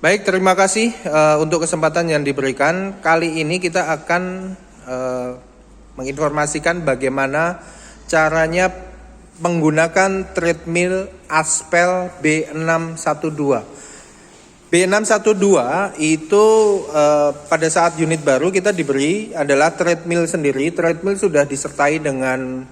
Baik, terima kasih untuk kesempatan yang diberikan. Kali ini kita akan menginformasikan bagaimana caranya menggunakan treadmill Aspel B612. B612 itu pada saat unit baru kita diberi adalah treadmill sendiri. Treadmill sudah disertai dengan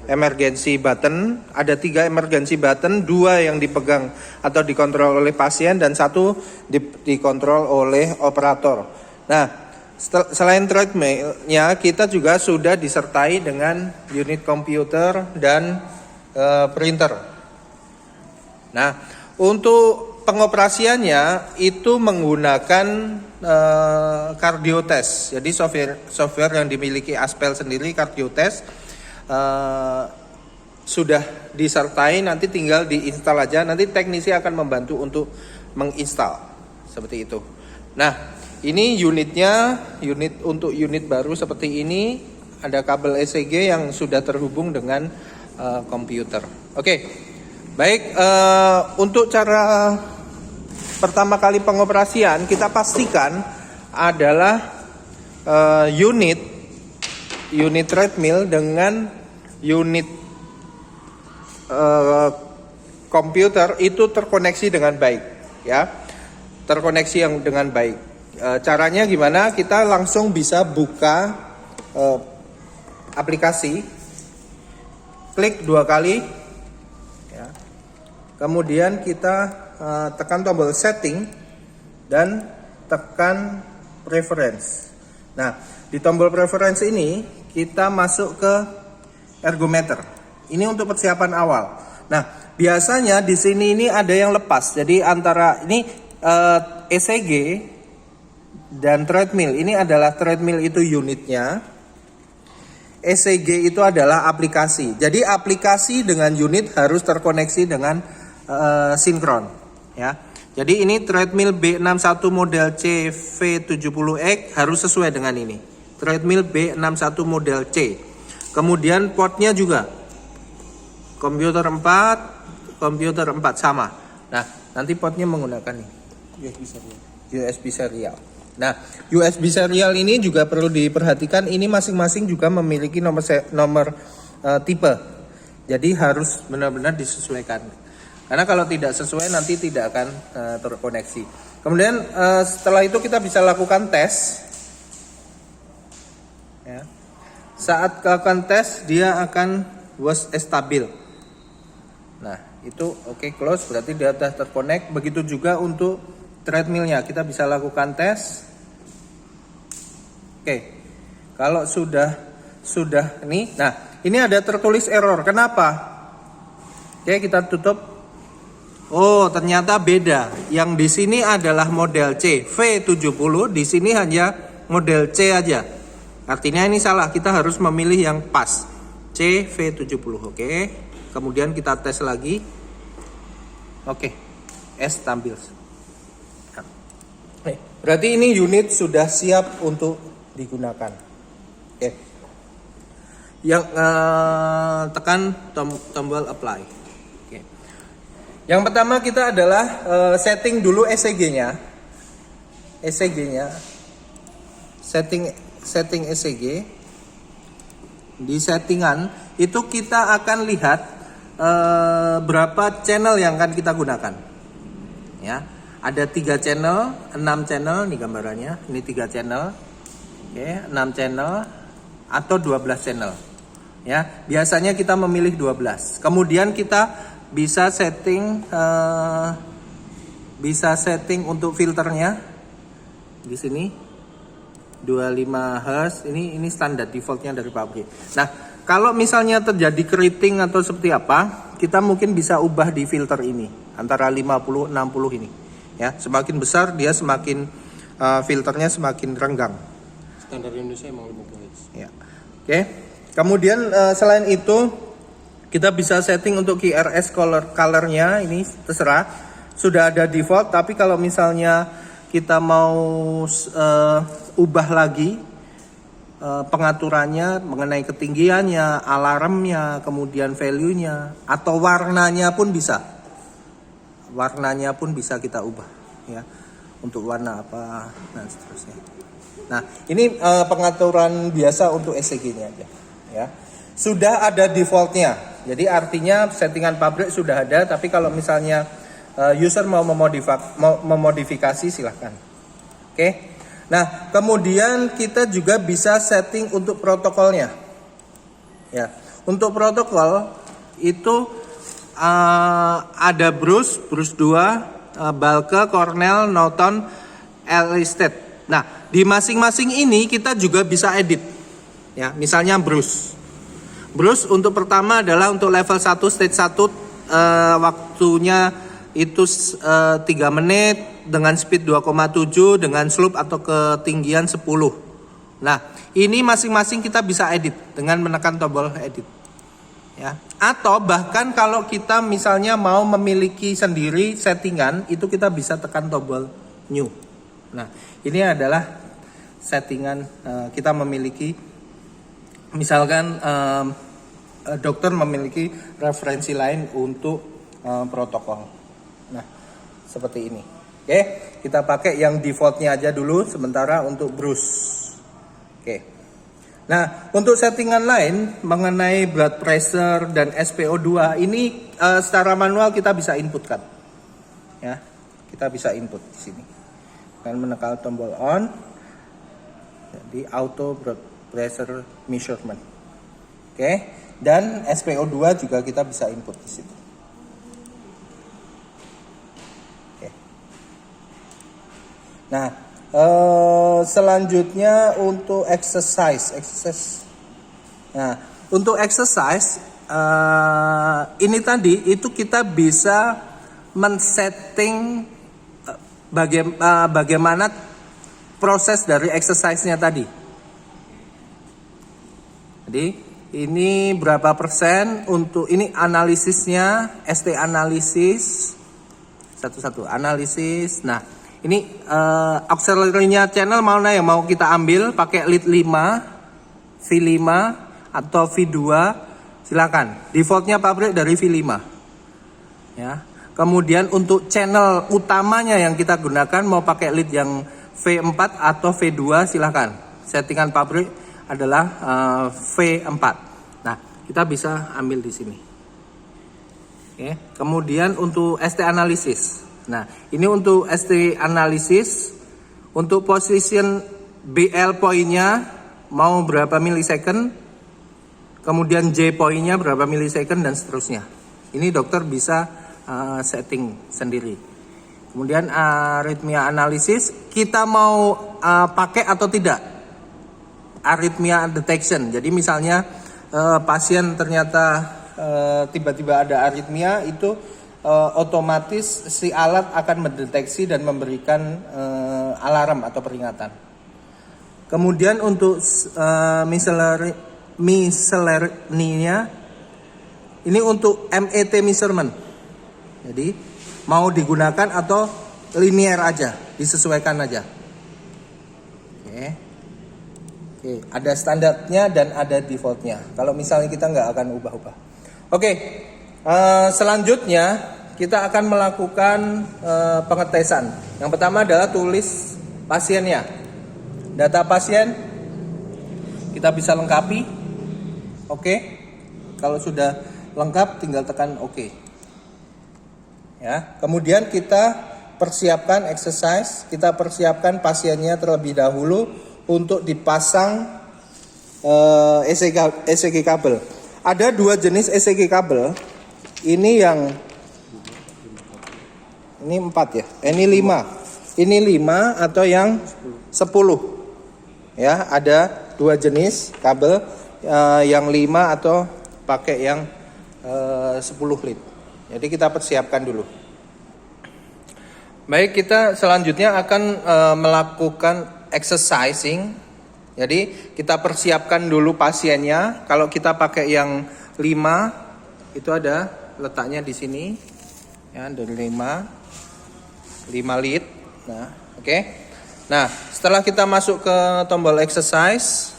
emergency button. Ada 3 emergency button, 2 yang dipegang atau dikontrol oleh pasien dan 1 dikontrol oleh operator. Nah, selain treadmillnya, kita juga sudah disertai dengan unit komputer dan printer. Nah, untuk pengoperasiannya itu menggunakan CardioTest. Jadi software yang dimiliki Aspel sendiri, CardioTest, sudah disertai, nanti tinggal diinstal aja. Nanti teknisi akan membantu untuk menginstal seperti itu. Nah, ini unitnya, untuk unit baru seperti ini ada kabel ECG yang sudah terhubung dengan komputer. Oke. Baik, untuk cara pertama kali pengoperasian kita pastikan adalah unit treadmill dengan unit komputer itu terkoneksi dengan baik, ya, terkoneksi yang dengan baik. Caranya gimana? Kita langsung bisa buka aplikasi, klik 2 kali, ya. Kemudian kita tekan tombol setting dan tekan preference. Nah, di tombol preference ini kita masuk ke ergometer. Ini untuk persiapan awal. Nah, biasanya di sini ini ada yang lepas. Jadi antara ini ECG dan treadmill. Ini adalah treadmill itu unitnya. ECG itu adalah aplikasi. Jadi aplikasi dengan unit harus terkoneksi dengan sinkron, ya. Jadi ini treadmill B61 model C V70X harus sesuai dengan ini. Treadmill B61 model C. Kemudian portnya juga komputer 4 sama. Nah, nanti portnya menggunakan nih USB serial. Nah, USB serial ini juga perlu diperhatikan. Ini masing-masing juga memiliki nomor tipe. Jadi harus benar-benar disesuaikan. Karena kalau tidak sesuai nanti tidak akan terkoneksi. Kemudian setelah itu kita bisa lakukan tes. Ya. Saat lakukan tes dia akan was stabil. Nah, itu oke, close, berarti dia sudah terkonek. Begitu juga untuk treadmillnya, kita bisa lakukan tes. Oke, kalau sudah nih, nah ini ada tertulis error. Kenapa? Oke, kita tutup. Oh, ternyata beda. Yang di sini adalah model C V70, di sini hanya model C aja. Artinya ini salah. Kita harus memilih yang pas. C V70. Oke. Kemudian kita tes lagi. Oke. S tampil. Berarti ini unit sudah siap untuk digunakan. Oke. Yang tekan tombol apply. Yang pertama kita adalah setting dulu ECG-nya. Setting ECG. Di settingan itu kita akan lihat berapa channel yang akan kita gunakan. Ya, ada 3 channel, 6 channel nih gambarannya. Ini 3 channel. Oke, 6 channel atau 12 channel. Ya, biasanya kita memilih 12. Kemudian kita bisa setting untuk filternya di sini 25 Hz. Ini standar defaultnya dari pabrik. Nah, kalau misalnya terjadi keriting atau seperti apa, kita mungkin bisa ubah di filter ini antara 50 60 ini. Ya, semakin besar dia semakin filternya semakin renggang. Standar Indonesia emang 50 Hz. Ya. Oke. Kemudian selain itu kita bisa setting untuk QRS colornya, ini terserah. Sudah ada default, tapi kalau misalnya kita mau ubah lagi pengaturannya mengenai ketinggiannya, alarmnya, kemudian value-nya, atau warnanya pun bisa. warnanya pun bisa kita ubah ya, untuk warna apa dan seterusnya. Nah, ini pengaturan biasa untuk ECG-nya aja ya. Sudah ada defaultnya. Jadi artinya settingan pabrik sudah ada, tapi kalau misalnya user mau memodifikasi silahkan. Oke. Nah, kemudian kita juga bisa setting untuk protokolnya. Ya, untuk protokol itu ada Bruce 2, Balke, Cornell, Norton, Ellisted. Nah, di masing-masing ini kita juga bisa edit. Ya, misalnya Bruce untuk pertama adalah untuk level 1 stage 1 waktunya itu 3 menit dengan speed 2,7 dengan slope atau ketinggian 10. Nah, ini masing-masing kita bisa edit dengan menekan tombol edit. Ya. Atau bahkan kalau kita misalnya mau memiliki sendiri settingan, itu kita bisa tekan tombol new. Nah, ini adalah settingan kita memiliki, misalkan dokter memiliki referensi lain untuk protokol. Nah, seperti ini. Oke, kita pakai yang defaultnya aja dulu sementara untuk Bruce. Oke. Nah, untuk settingan lain mengenai blood pressure dan SpO2 ini secara manual kita bisa inputkan. Ya, kita bisa input di sini. Dan menekan tombol on. Jadi auto blood pressure measurement. Oke, dan SpO2 juga kita bisa input di situ. Oke. Nah, selanjutnya untuk exercise. Nah, untuk exercise ini tadi itu kita bisa men-setting bagaimana proses dari exercise-nya tadi. Jadi ini berapa persen untuk ini analisisnya, ST analisis satu-satu analisis. Nah, ini auxiliary-nya channel mana yang mau kita ambil, pakai lead 5, V5 atau V2 silakan. Defaultnya pabrik dari V5. Ya. Kemudian untuk channel utamanya yang kita gunakan mau pakai lead yang V4 atau V2 silakan. Settingan pabrik adalah V4. Nah, kita bisa ambil di sini. Oke. Kemudian untuk ST analisis. Nah, ini untuk ST analisis, untuk position BL poinnya mau berapa milisecond, kemudian J poinnya berapa milisecond dan seterusnya. Ini dokter bisa setting sendiri. Kemudian aritmia analisis, kita mau pakai atau tidak aritmia detection. Jadi misalnya pasien ternyata tiba-tiba ada aritmia, itu otomatis si alat akan mendeteksi dan memberikan alarm atau peringatan. Kemudian untuk miscellanea ini untuk MET measurement. Jadi mau digunakan atau linear aja, disesuaikan aja. Oke, ada standarnya dan ada defaultnya. Kalau misalnya kita nggak akan ubah-ubah. Oke, selanjutnya kita akan melakukan pengetesan. Yang pertama adalah tulis pasiennya. Data pasien kita bisa lengkapi. Oke, kalau sudah lengkap tinggal tekan OK. Ya, kemudian kita persiapkan exercise, kita persiapkan pasiennya terlebih dahulu untuk dipasang ECG kabel. Ada 2 jenis ECG kabel. Ini 4 ya. Ini 5. Ini 5 atau yang 10. Ya, ada 2 jenis kabel, yang 5 atau pakai yang 10 lead. Jadi kita persiapkan dulu. Baik, kita selanjutnya akan melakukan exercising. Jadi kita persiapkan dulu pasiennya. Kalau kita pakai yang 5, itu ada letaknya di sini. Ya, dari 5 lead. Nah, oke. Nah, setelah kita masuk ke tombol exercise,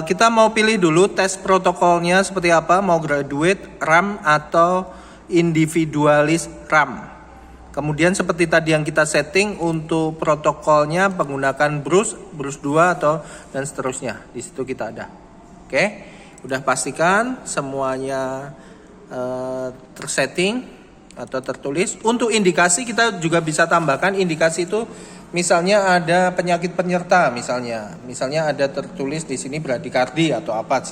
kita mau pilih dulu tes protokolnya seperti apa, mau graduate, RAM atau individualis RAM. Kemudian seperti tadi yang kita setting untuk protokolnya menggunakan Bruce 2 atau dan seterusnya. Di situ kita ada. Oke, udah pastikan semuanya tersetting atau tertulis. Untuk indikasi kita juga bisa tambahkan indikasi itu, misalnya ada penyakit penyerta misalnya ada tertulis di sini bradikardi atau apa,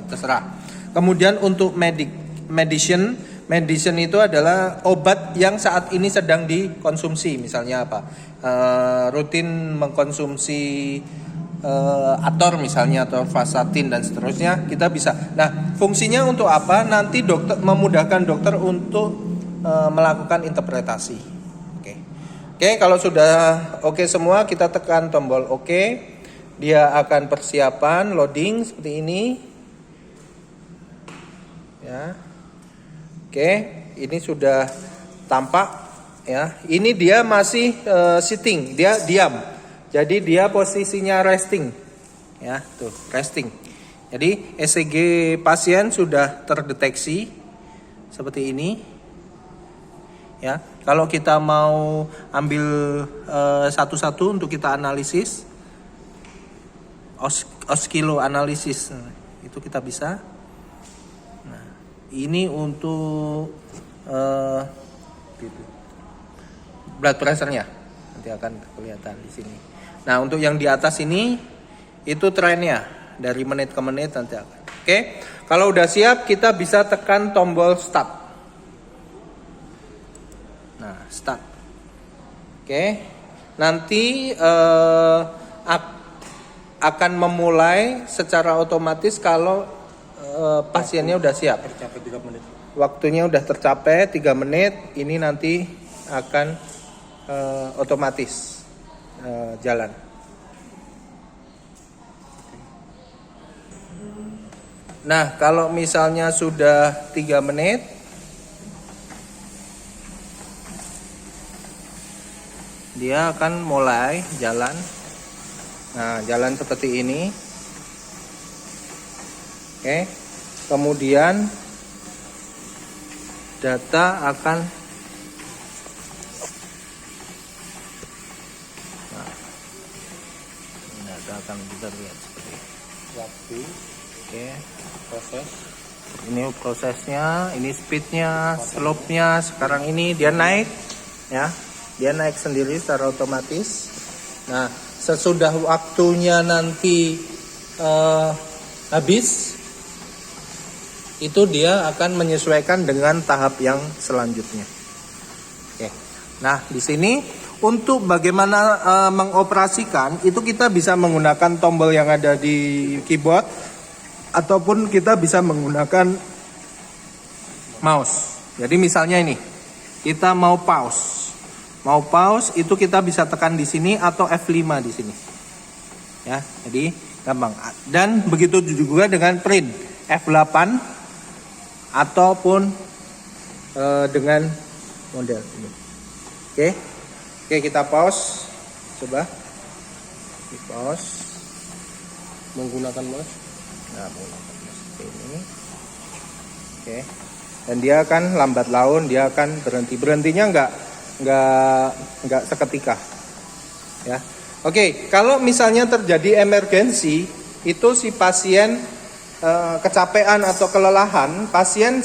terserah. Kemudian untuk medicine itu adalah obat yang saat ini sedang dikonsumsi, misalnya apa, rutin mengkonsumsi Ator misalnya atau Vasatin dan seterusnya, kita bisa. Nah, fungsinya untuk apa? Nanti dokter memudahkan dokter untuk melakukan interpretasi. Oke, kalau sudah oke semua, kita tekan tombol oke. Dia akan persiapan loading seperti ini. Ya. Oke, ini sudah tampak ya. Ini dia masih sitting, dia diam. Jadi dia posisinya resting. Ya, tuh, resting. Jadi ECG pasien sudah terdeteksi seperti ini. Ya, kalau kita mau ambil satu-satu untuk kita analisis, oskiloanalisis, itu kita bisa. Ini untuk blood pressure-nya, nanti akan kelihatan di sini. Nah, untuk yang di atas ini itu trennya dari menit ke menit nanti akan. Oke, kalau udah siap kita bisa tekan tombol start. Nah, start. Oke, nanti akan memulai secara otomatis kalau pasiennya udah siap. Tercapai 3 menit. Waktunya udah tercapai 3 menit. Ini nanti akan otomatis jalan. Nah, kalau misalnya sudah 3 menit, dia akan mulai jalan. Nah, jalan seperti ini. Oke. Kemudian data akan kita lihat seperti ini. Waktu. Oke. Proses. Ini prosesnya, ini speednya, slope-nya. Sekarang ini dia naik, ya, dia naik sendiri secara otomatis. Nah, sesudah waktunya nanti habis, itu dia akan menyesuaikan dengan tahap yang selanjutnya. Oke. Nah, di sini untuk bagaimana mengoperasikan itu kita bisa menggunakan tombol yang ada di keyboard ataupun kita bisa menggunakan mouse. Jadi misalnya ini, kita mau pause. Mau pause itu kita bisa tekan di sini atau F5 di sini. Ya, jadi gampang. Dan begitu juga dengan print F8 ataupun dengan model ini. Oke, kita pause. Coba di pause Menggunakan mouse. Nah, menggunakan mouse seperti ini. Oke. Dan dia akan lambat laun, dia akan berhenti. Berhentinya enggak seketika. Ya. Oke, kalau misalnya terjadi emergensi, itu si pasien kecapean atau kelelahan, pasien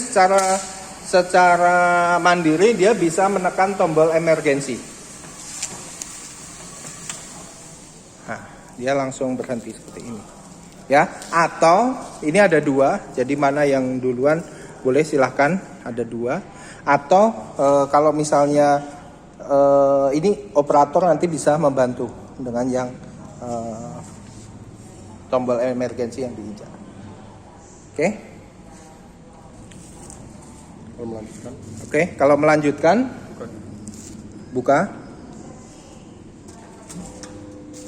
secara mandiri dia bisa menekan tombol emergensi. Nah, dia langsung berhenti seperti ini. Ya, atau ini ada 2, jadi mana yang duluan boleh silahkan, ada 2. Atau kalau misalnya ini operator nanti bisa membantu dengan yang tombol emergensi yang diinjak. Oke. Kalau melanjutkan. Oke, kalau melanjutkan buka.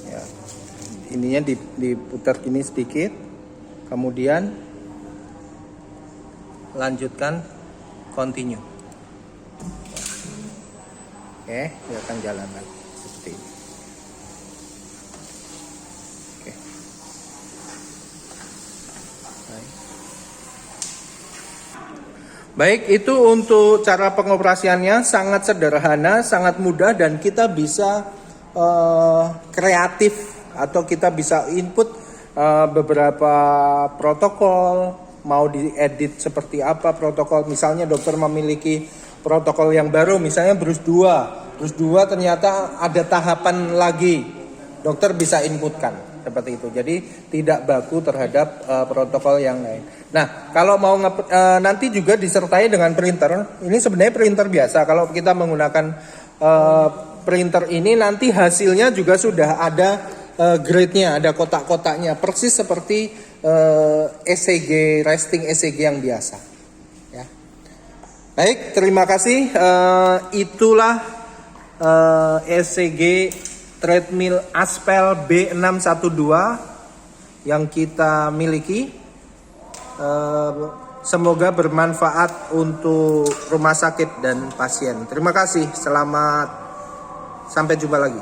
Ya. Ininya diputar gini sedikit. Kemudian lanjutkan continue. Oke, dia akan jalan lagi seperti ini. Oke. Baik. Baik, itu untuk cara pengoperasiannya sangat sederhana, sangat mudah, dan kita bisa kreatif atau kita bisa input beberapa protokol, mau diedit seperti apa protokol. Misalnya dokter memiliki protokol yang baru, misalnya Bruce 2 ternyata ada tahapan lagi, dokter bisa inputkan seperti itu. Jadi tidak baku terhadap protokol yang lain. Nah, kalau mau nanti juga disertai dengan printer. Ini sebenarnya printer biasa. Kalau kita menggunakan printer ini nanti hasilnya juga sudah ada grade-nya, ada kotak-kotaknya, persis seperti ECG, resting ECG yang biasa. Ya. Baik, terima kasih. Itulah ECG treadmill Aspel B612 yang kita miliki. Semoga bermanfaat untuk rumah sakit dan pasien. Terima kasih. Selamat, sampai jumpa lagi.